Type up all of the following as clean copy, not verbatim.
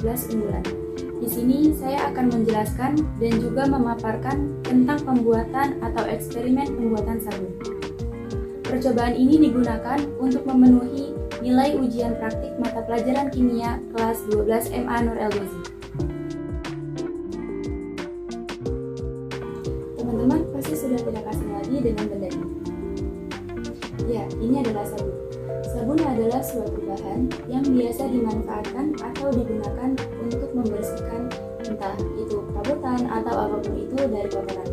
12 unggulan. Di sini saya akan menjelaskan dan juga memaparkan tentang pembuatan atau eksperimen pembuatan sabun. Percobaan ini digunakan untuk memenuhi nilai ujian praktik mata pelajaran kimia kelas 12 MA Nur El Ghazi. Teman-teman pasti sudah tidak asing lagi dengan benda ini. Ya, ini adalah sabun. Sabun adalah suatu bahan yang biasa dimanfaatkan atau digunakan untuk membersihkan entah itu perabotan atau apapun itu dari kotoran,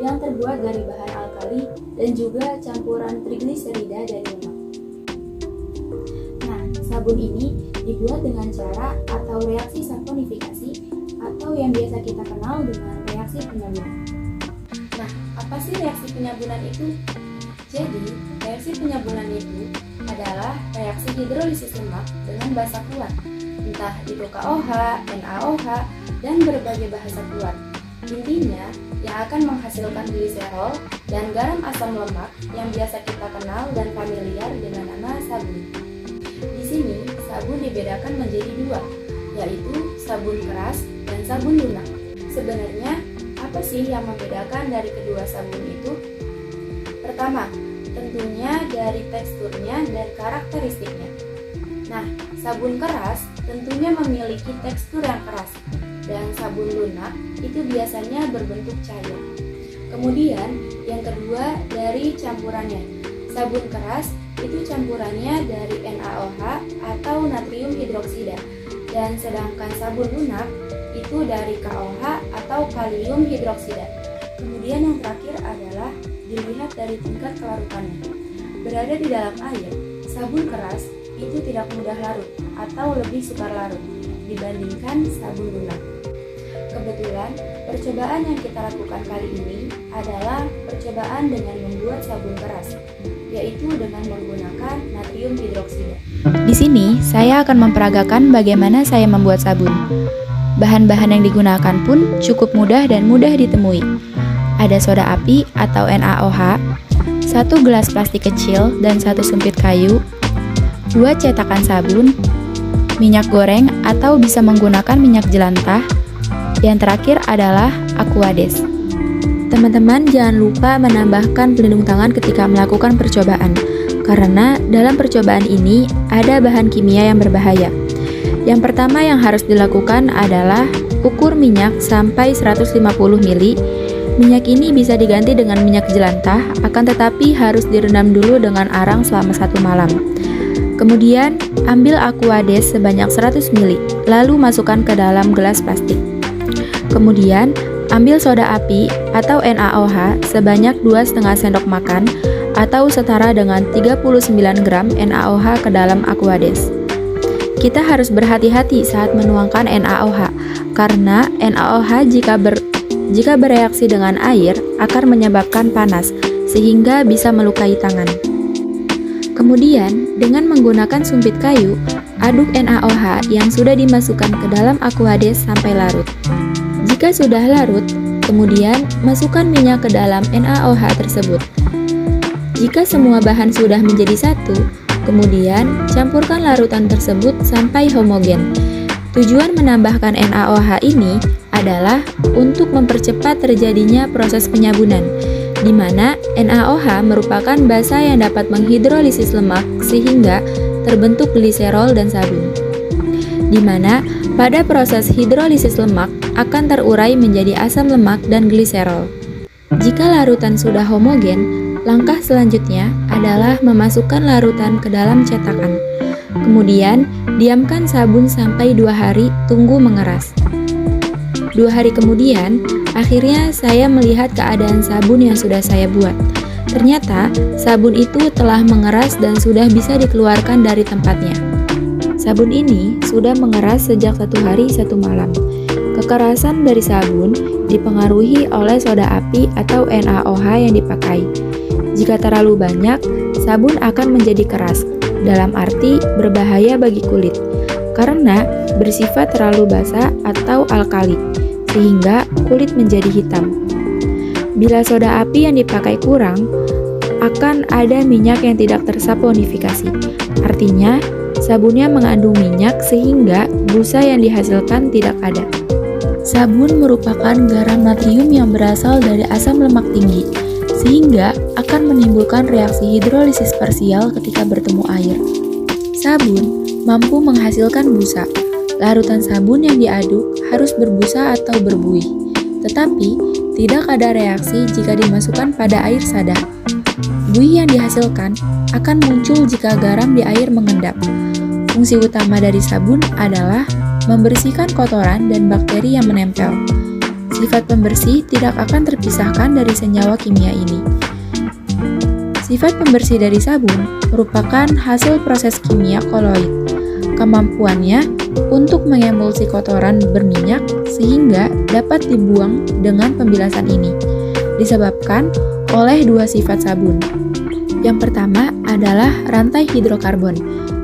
yang terbuat dari bahan alkali dan juga campuran trigliserida dari lemak. Nah, sabun ini dibuat dengan cara atau reaksi saponifikasi atau yang biasa kita kenal dengan reaksi penyabunan. Nah, apa sih reaksi penyabunan itu? Jadi, reaksi penyabunan itu adalah reaksi hidrolisis lemak dengan basa keluar, entah itu KOH, NaOH, dan berbagai bahasa keluar. Intinya, yang akan menghasilkan gliserol dan garam asam lemak yang biasa kita kenal dan familiar dengan nama sabun. Di sini, sabun dibedakan menjadi dua, yaitu sabun keras dan sabun lunak. Sebenarnya, apa sih yang membedakan dari kedua sabun itu? Pertama, tentunya dari teksturnya dan karakteristiknya. Nah, sabun keras tentunya memiliki tekstur yang keras, dan sabun lunak itu biasanya berbentuk cair. Kemudian, yang kedua dari campurannya. Sabun keras itu campurannya dari NaOH atau natrium hidroksida, dan sedangkan sabun lunak itu dari KOH atau kalium hidroksida. Kemudian yang terakhir adalah dilihat dari tingkat kelarutannya. Berada di dalam air, sabun keras itu tidak mudah larut atau lebih sukar larut dibandingkan sabun lunak. Kebetulan, percobaan yang kita lakukan kali ini adalah percobaan dengan membuat sabun keras, yaitu dengan menggunakan natrium hidroksida. Di sini, saya akan memperagakan bagaimana saya membuat sabun. Bahan-bahan yang digunakan pun cukup mudah dan mudah ditemui. Ada soda api atau NaOH, 1 gelas plastik kecil dan 1 sumpit kayu, 2 cetakan sabun, minyak goreng atau bisa menggunakan minyak jelantah. Yang terakhir adalah Aquades. Teman-teman jangan lupa menambahkan pelindung tangan ketika melakukan percobaan, karena dalam percobaan ini ada bahan kimia yang berbahaya. Yang pertama yang harus dilakukan adalah ukur minyak sampai 150 ml. Minyak ini bisa diganti dengan minyak jelantah, akan tetapi harus direndam dulu dengan arang selama 1 malam. Kemudian, ambil Aquades sebanyak 100 ml, lalu masukkan ke dalam gelas plastik. Kemudian, ambil soda api atau NaOH sebanyak 2,5 sendok makan atau setara dengan 39 gram NaOH ke dalam Aquades. Kita harus berhati-hati saat menuangkan NaOH, karena NaOH jika bereaksi dengan air akan menyebabkan panas, sehingga bisa melukai tangan. Kemudian, dengan menggunakan sumpit kayu, aduk NaOH yang sudah dimasukkan ke dalam Aquades sampai larut. Jika sudah larut, kemudian masukkan minyak ke dalam NaOH tersebut. Jika semua bahan sudah menjadi satu, kemudian campurkan larutan tersebut sampai homogen. Tujuan menambahkan NaOH ini adalah untuk mempercepat terjadinya proses penyabunan, di mana NaOH merupakan basa yang dapat menghidrolisis lemak sehingga terbentuk gliserol dan sabun, di mana pada proses hidrolisis lemak akan terurai menjadi asam lemak dan gliserol. Jika larutan sudah homogen, langkah selanjutnya adalah memasukkan larutan ke dalam cetakan. Kemudian, diamkan sabun sampai 2 hari, tunggu mengeras. 2 hari kemudian, akhirnya saya melihat keadaan sabun yang sudah saya buat. Ternyata, sabun itu telah mengeras dan sudah bisa dikeluarkan dari tempatnya. Sabun ini sudah mengeras sejak 1 hari 1 malam. Kekerasan dari sabun dipengaruhi oleh soda api atau NaOH yang dipakai. Jika terlalu banyak, sabun akan menjadi keras, dalam arti berbahaya bagi kulit, karena bersifat terlalu basa atau alkali, sehingga kulit menjadi hitam. Bila soda api yang dipakai kurang, akan ada minyak yang tidak tersaponifikasi. Artinya, Sabunnya mengandung minyak sehingga busa yang dihasilkan tidak ada. Sabun merupakan garam natrium yang berasal dari asam lemak tinggi, sehingga akan menimbulkan reaksi hidrolisis parsial ketika bertemu air. Sabun mampu menghasilkan busa. Larutan sabun yang diaduk harus berbusa atau berbuih, tetapi tidak ada reaksi jika dimasukkan pada air sada. Buih yang dihasilkan akan muncul jika garam di air mengendap. Fungsi utama dari sabun adalah membersihkan kotoran dan bakteri yang menempel. Sifat pembersih tidak akan terpisahkan dari senyawa kimia ini. Sifat pembersih dari sabun merupakan hasil proses kimia koloid. Kemampuannya untuk mengemulsi kotoran berminyak sehingga dapat dibuang dengan pembilasan ini disebabkan oleh dua sifat sabun. Yang pertama adalah rantai hidrokarbon.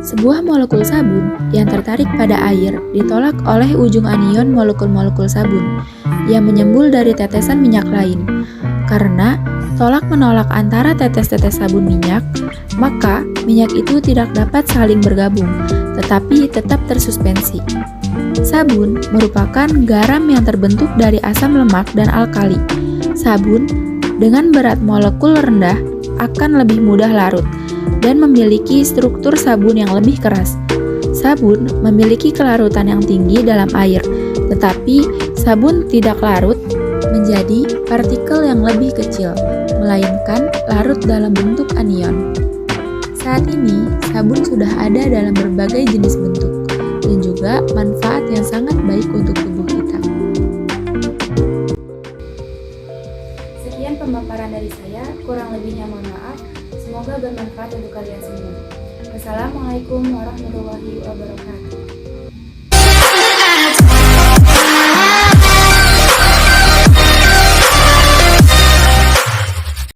Sebuah molekul sabun yang tertarik pada air ditolak oleh ujung anion molekul-molekul sabun yang menyembul dari tetesan minyak lain. Karena tolak-menolak antara tetes-tetes sabun minyak, maka minyak itu tidak dapat saling bergabung, tetapi tetap tersuspensi. Sabun merupakan garam yang terbentuk dari asam lemak dan alkali. Sabun dengan berat molekul rendah akan lebih mudah larut dan memiliki struktur sabun yang lebih keras. Sabun memiliki kelarutan yang tinggi dalam air, tetapi sabun tidak larut menjadi partikel yang lebih kecil, melainkan larut dalam bentuk anion. Saat ini, sabun sudah ada dalam berbagai jenis bentuk dan juga manfaat yang sangat baik untuk tubuh kita. Sekian pemaparan dari saya, kurang lebihnya mohon maaf. Semoga bermanfaat untuk kalian semua. Wassalamualaikum warahmatullahi wabarakatuh.